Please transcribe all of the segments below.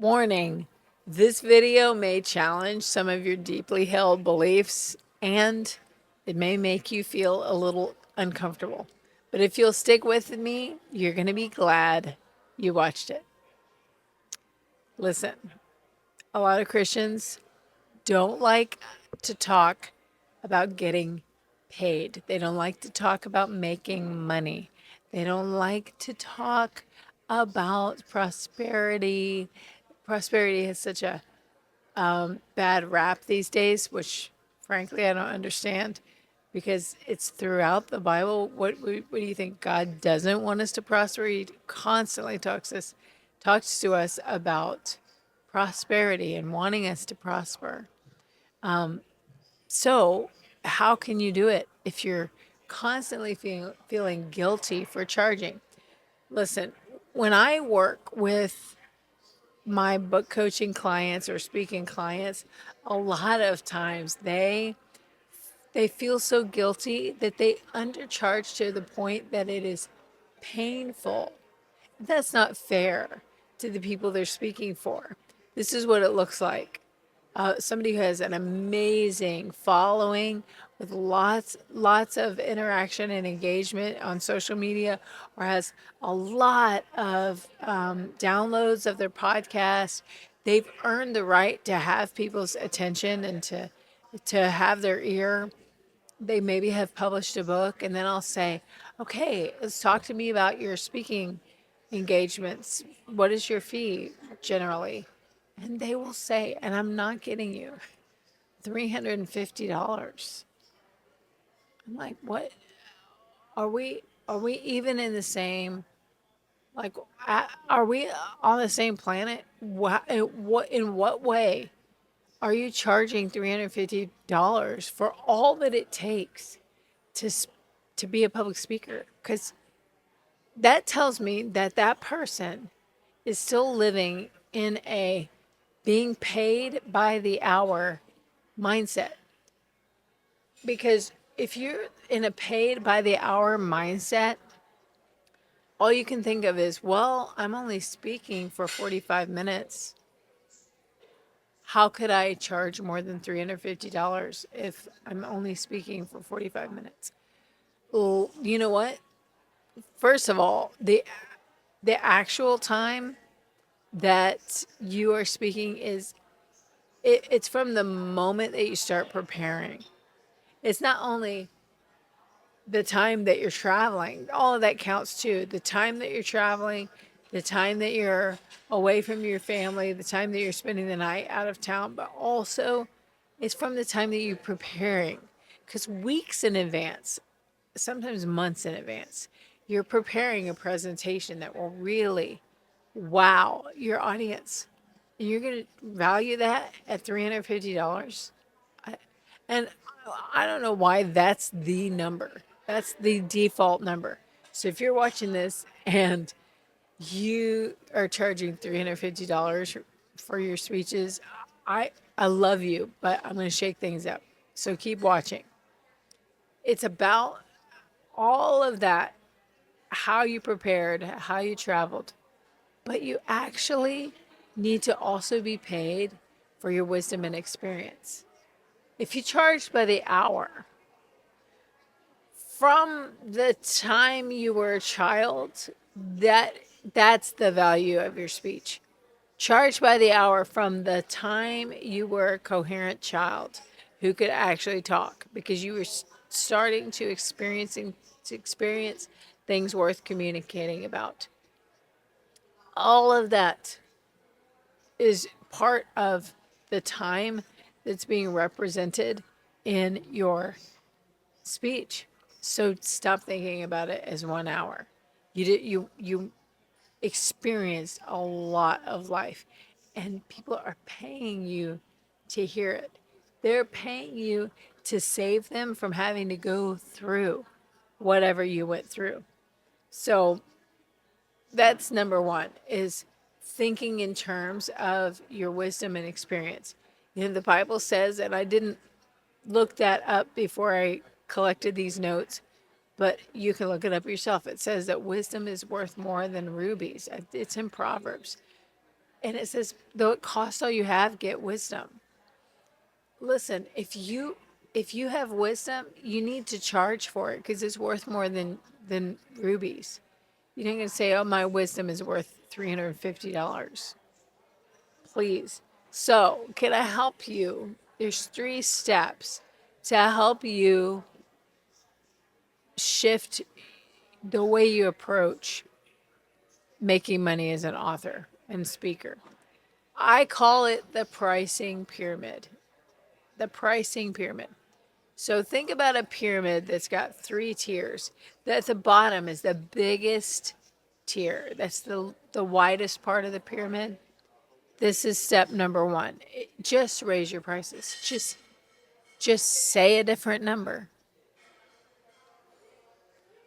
Warning, this video may challenge some of your deeply held beliefs and it may make you feel a little uncomfortable. But if you'll stick with me, you're going to be glad you watched it. Listen, a lot of Christians don't like to talk about getting paid. They don't like to talk about making money. They don't like to talk about prosperity. Prosperity has such a bad rap these days, which frankly I don't understand because it's throughout the Bible. What do you think? God doesn't want us to prosper. He constantly talks to us about prosperity and wanting us to prosper. So how can you do it if you're constantly feeling guilty for charging? Listen, when I work with my book coaching clients or speaking clients, a lot of times they feel so guilty that they undercharge to the point that it is painful. That's not fair to the people they're speaking for. This is what it looks like. Somebody who has an amazing following with lots of interaction and engagement on social media, or has a lot of downloads of their podcast. They've earned the right to have people's attention and to have their ear. They maybe have published a book, and then I'll say, okay, let's talk to me about your speaking engagements. What is your fee generally? And they will say, and I'm not kidding you, $350. I'm like, what? Are we even in the same, like, are we on the same planet? In what way are you charging $350 for all that it takes to to be a public speaker? Because that tells me that that person is still living in a being paid by the hour mindset. Because if you're in a paid by the hour mindset, all you can think of is, well, I'm only speaking for 45 minutes. How could I charge more than $350 if I'm only speaking for 45 minutes? Well, you know what? First of all, the actual time that you are speaking is it's from the moment that you start preparing. It's not only the time that you're traveling, all of that counts too. The time that you're traveling, the time that you're away from your family, the time that you're spending the night out of town, but also it's from the time that you're preparing. Because weeks in advance, sometimes months in advance, you're preparing a presentation that will really wow your audience. And you're going to value that at $350. And I don't know why that's the number. That's the default number. So if you're watching this and you are charging $350 for your speeches, I love you, but I'm going to shake things up. So keep watching. It's about all of that, how you prepared, how you traveled, but you actually need to also be paid for your wisdom and experience. If you charge by the hour, from the time you were a child, that that's the value of your speech. Charge by the hour from the time you were a coherent child who could actually talk because you were starting to experience things worth communicating about. All of that is part of the time that's being represented in your speech. So stop thinking about it as 1 hour. You experienced a lot of life, and people are paying you to hear it. They're paying you to save them from having to go through whatever you went through. So that's number one, is thinking in terms of your wisdom and experience. You know, the Bible says, and I didn't look that up before I collected these notes, but you can look it up yourself. It says that wisdom is worth more than rubies. It's in Proverbs. And it says, though it costs all you have, get wisdom. Listen, if you have wisdom, you need to charge for it because it's worth more than rubies. You're not gonna say, "Oh, my wisdom is worth $350." Please. So, can I help you? There's 3 steps to help you shift the way you approach making money as an author and speaker. I call it the pricing pyramid. The pricing pyramid. So think about a pyramid that's got 3 tiers. At the bottom is the biggest tier. That's the widest part of the pyramid. This is step number 1. Just raise your prices. Just say a different number.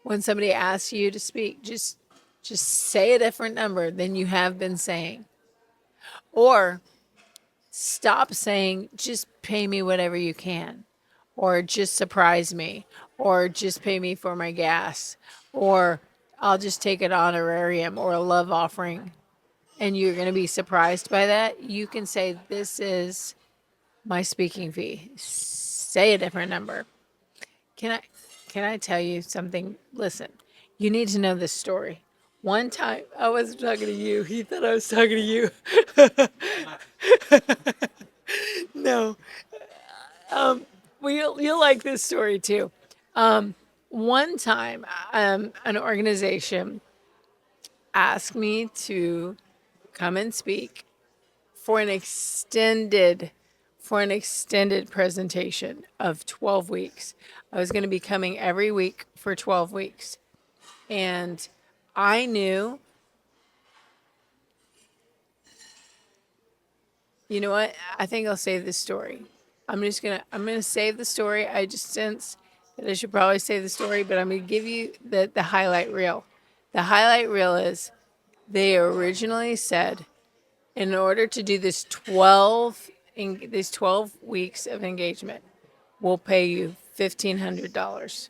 When somebody asks you to speak, just say a different number than you have been saying. Or stop saying, just pay me whatever you can, or just surprise me, or just pay me for my gas, or I'll just take an honorarium or a love offering. And you're going to be surprised by that. You can say, this is my speaking fee. Say a different number. Can I can I tell you something? Listen, you need to know this story. One time, I wasn't talking to you. He thought I was talking to you. No, well, you'll like this story too. One time, an organization asked me to come and speak for an extended presentation of 12 weeks. I was going to be coming every week for 12 weeks. And I knew, you know what? I think I'll save this story. I'm going to save the story. I just sense that I should probably save the story, but I'm going to give you the highlight reel. The highlight reel is they originally said, in order to do these 12 weeks of engagement, we'll pay you $1,500.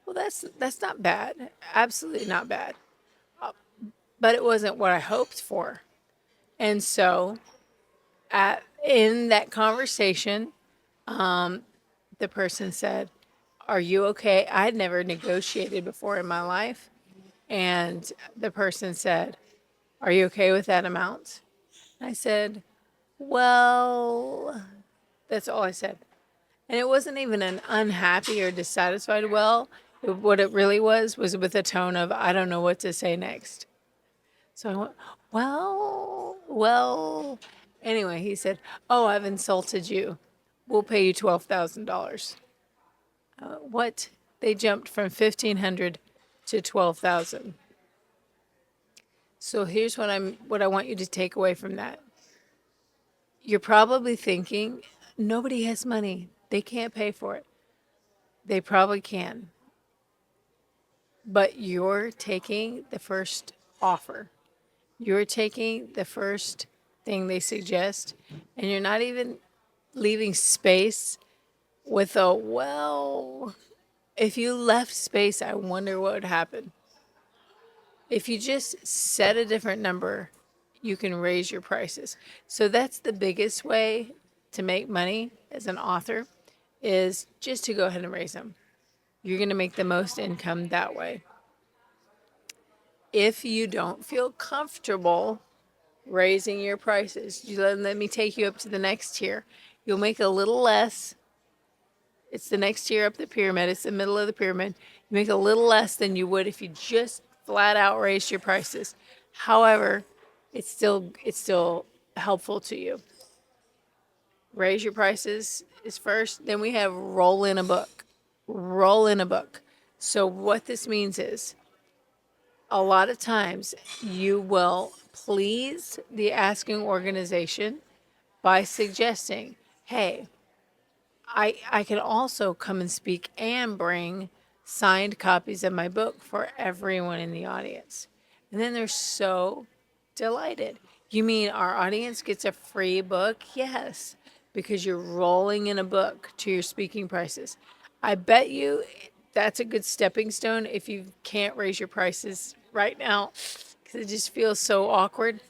Well, that's not bad. Absolutely not bad. But it wasn't what I hoped for. And so, in that conversation, the person said, "Are you okay?" I had never negotiated before in my life, and the person said, "Are you okay with that amount?" I said, "Well," that's all I said. And it wasn't even an unhappy or dissatisfied well. What it really was with a tone of, I don't know what to say next. So I went, well. Anyway, he said, "Oh, I've insulted you. We'll pay you $12,000. What? They jumped from 1,500 to 12,000. So here's what I want you to take away from that. You're probably thinking, nobody has money. They can't pay for it. They probably can. But you're taking the first offer. You're taking the first thing they suggest, and you're not even leaving space with a, well, if you left space, I wonder what would happen. If you just set a different number, you can raise your prices. So that's the biggest way to make money as an author, is just to go ahead and raise them. You're going to make the most income that way. If you don't feel comfortable raising your prices, let me take you up to the next tier. You'll make a little less. It's the next tier up the pyramid. It's the middle of the pyramid. You make a little less than you would if you just flat out raised your prices. However, it's still helpful to you. Raise your prices is first. Then we have roll in a book. Roll in a book. So what this means is, a lot of times you will please the asking organization by suggesting, hey, I can also come and speak and bring signed copies of my book for everyone in the audience. And then they're so delighted. You mean our audience gets a free book? Yes, because you're rolling in a book to your speaking prices. I bet you that's a good stepping stone if you can't raise your prices right now because it just feels so awkward.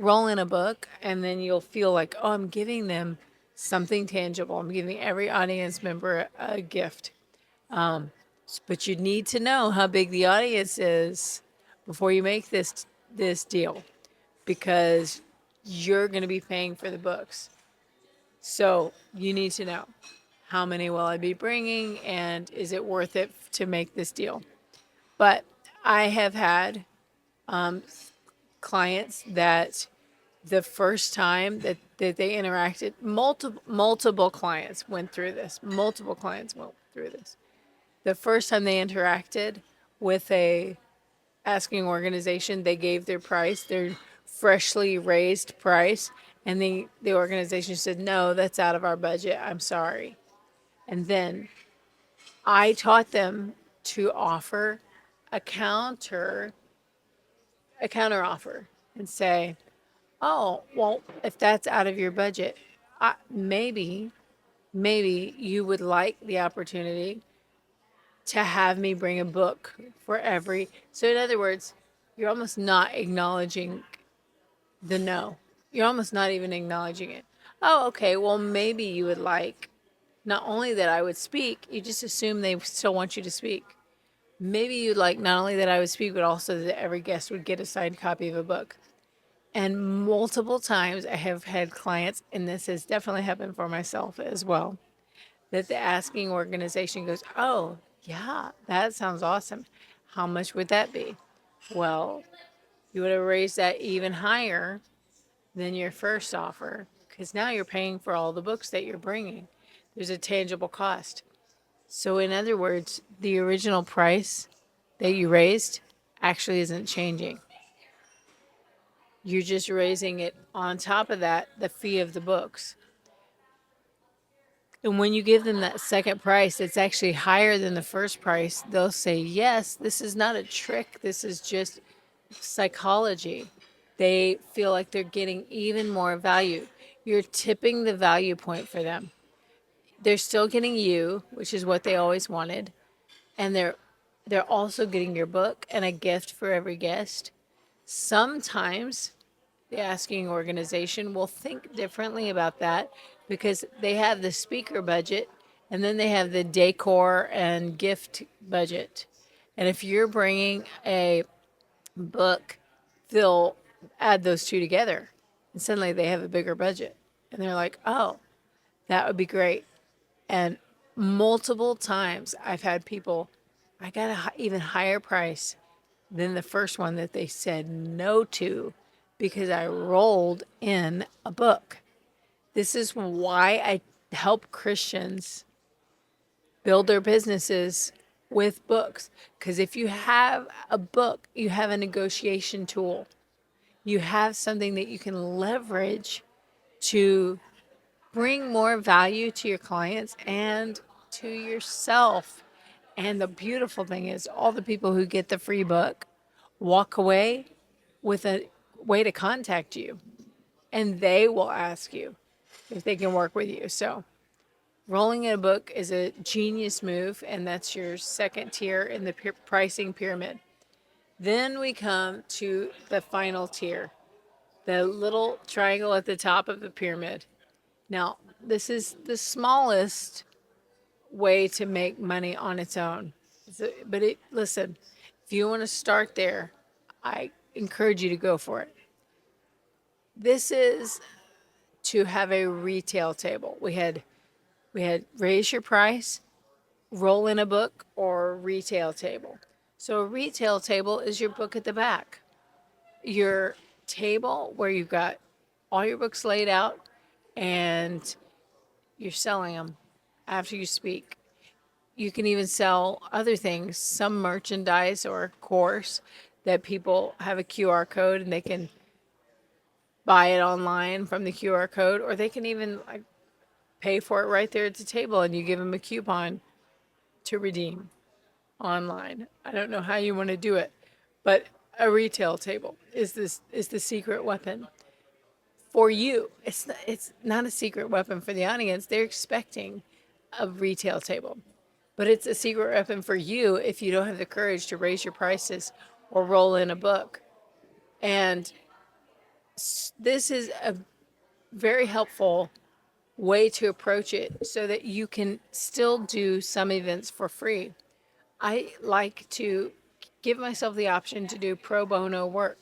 roll in a book, and then you'll feel like, oh, I'm giving them something tangible. I'm giving every audience member a gift. But you need to know how big the audience is before you make this deal, because you're going to be paying for the books. So you need to know, how many will I be bringing, and is it worth it to make this deal? But I have had clients that the first time that they interacted, multiple clients went through this. Multiple clients went through this. The first time they interacted with a asking organization, they gave their price, their freshly raised price, and the organization said, "No, that's out of our budget. I'm sorry." And then I taught them to offer a counter a counter offer and say, "Oh, well, if that's out of your budget, maybe you would like the opportunity to have me bring a book for every." So, in other words, you're almost not acknowledging the no. You're almost not even acknowledging it. Oh, okay. Well, maybe you would like not only that I would speak, you just assume they still want you to speak. Maybe you'd like not only that I would speak, but also that every guest would get a signed copy of a book. And multiple times I have had clients, and this has definitely happened for myself as well, that the asking organization goes, "Oh, yeah, that sounds awesome. How much would that be?" Well, you would have raised that even higher than your first offer, because now you're paying for all the books that you're bringing. There's a tangible cost. So, in other words, the original price that you raised actually isn't changing. You're just raising it on top of that, the fee of the books. And when you give them that second price, it's actually higher than the first price. They'll say, "Yes, this is not a trick. This is just psychology." They feel like they're getting even more value. You're tipping the value point for them. They're still getting you, which is what they always wanted, and they're also getting your book and a gift for every guest. Sometimes the asking organization will think differently about that, because they have the speaker budget and then they have the decor and gift budget. And if you're bringing a book, they'll add those two together and suddenly they have a bigger budget. And they're like, "Oh, that would be great." And multiple times I've had people, I got a even higher price than the first one that they said no to, because I rolled in a book. This is why I help Christians build their businesses with books. Because if you have a book, you have a negotiation tool. You have something that you can leverage to bring more value to your clients and to yourself. And the beautiful thing is, all the people who get the free book walk away with a way to contact you, and they will ask you if they can work with you. So, rolling in a book is a genius move, and that's your second tier in the pricing pyramid. Then we come to the final tier, the little triangle at the top of the pyramid. Now, this is the smallest way to make money on its own. But listen, if you want to start there, I encourage you to go for it. This is to have a retail table. We had raise your price, roll in a book, or retail table. So a retail table is your book at the back. Your table where you've got all your books laid out and you're selling them after you speak. You can even sell other things, some merchandise or a course that people have a QR code and they can buy it online from the QR code, or they can even like pay for it right there at the table and you give them a coupon to redeem online. I don't know how you want to do it, but a retail table is the secret weapon for you. It's not a secret weapon for the audience. They're expecting a retail table. But it's a secret weapon for you if you don't have the courage to raise your prices or roll in a book. And this is a very helpful way to approach it so that you can still do some events for free. I like to give myself the option to do pro bono work,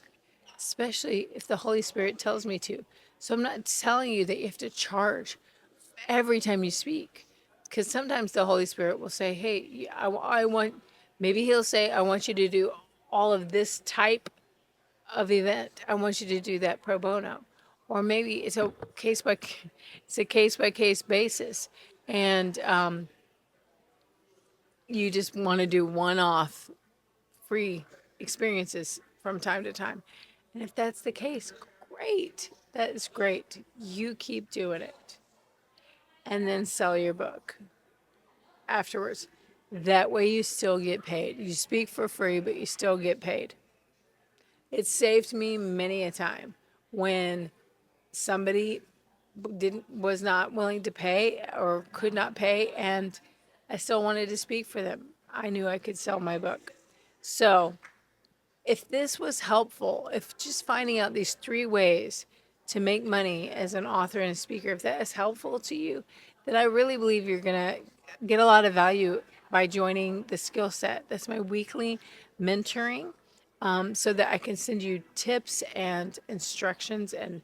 especially if the Holy Spirit tells me to. So I'm not telling you that you have to charge every time you speak, because sometimes the Holy Spirit will say, hey, I want, maybe he'll say, I want you to do all of this type of event. I want you to do that pro bono. Or maybe it's a case by case basis. And you just want to do one off free experiences from time to time. And if that's the case, great. That is great. You keep doing it and then sell your book afterwards. That way you still get paid. You speak for free, but you still get paid. It saved me many a time when somebody was not willing to pay or could not pay, and I still wanted to speak for them. I knew I could sell my book. So if this was helpful, if just finding out these 3 ways to make money as an author and a speaker, if that is helpful to you, then I really believe you're going to get a lot of value by joining the skill set. That's my weekly mentoring, so that I can send you tips and instructions and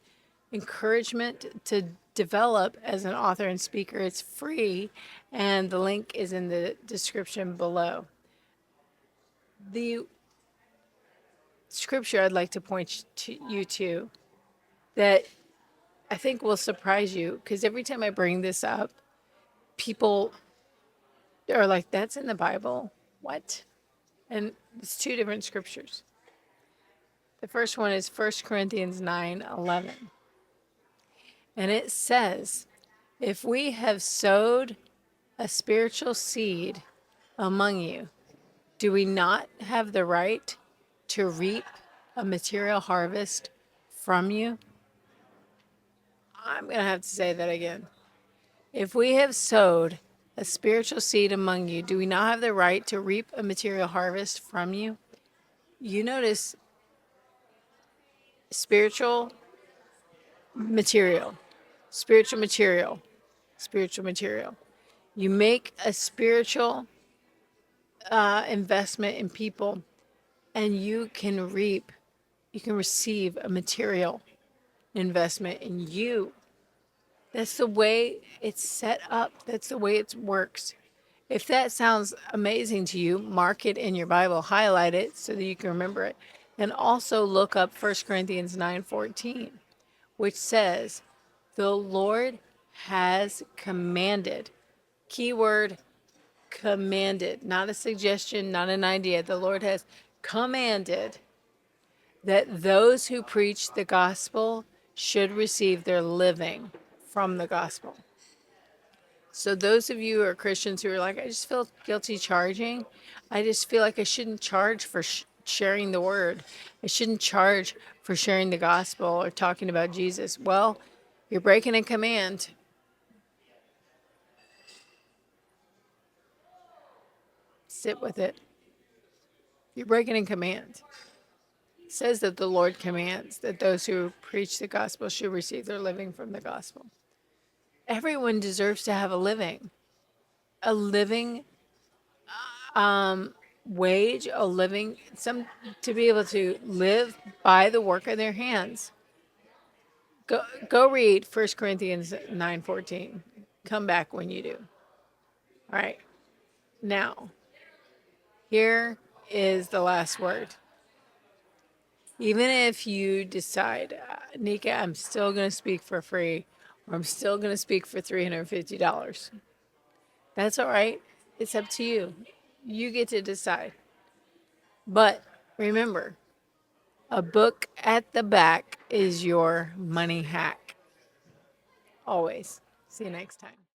encouragement to develop as an author and speaker. It's free, and the link is in the description below. The scripture I'd like to point you to that I think will surprise you, because every time I bring this up, people are like, that's in the Bible? What? And it's 2 different scriptures. The first one is 1 Corinthians 9:11. And it says, if we have sowed a spiritual seed among you, do we not have the right to reap a material harvest from you? I'm going to have to say that again. If we have sowed a spiritual seed among you, do we not have the right to reap a material harvest from you? You notice spiritual material, spiritual material, spiritual material. You make a spiritual investment in people, and you can receive a material investment in you. That's the way it's set up. That's the way it works. If that sounds amazing to you, mark it in your Bible, highlight it so that you can remember it. And also look up 1 Corinthians 9:14, which says, the Lord has commanded. Keyword, commanded, not a suggestion, not an idea. The Lord has commanded that those who preach the gospel should receive their living from the gospel. So those of you who are Christians who are like, I just feel guilty charging. I just feel like I shouldn't charge for sharing the word. I shouldn't charge for sharing the gospel or talking about Jesus. Well, you're breaking a command. Sit with it. You're breaking a command. It says that the Lord commands that those who preach the gospel should receive their living from the gospel. Everyone deserves to have a living wage, a living, to be able to live by the work of their hands. Go read 1 Corinthians 9:14. Come back when you do. All right. Now, here is the last word. Even if you decide, Nika, I'm still going to speak for free, or I'm still going to speak for $350. That's all right. It's up to you. You get to decide. But remember, a book at the back is your money hack. Always. See you next time.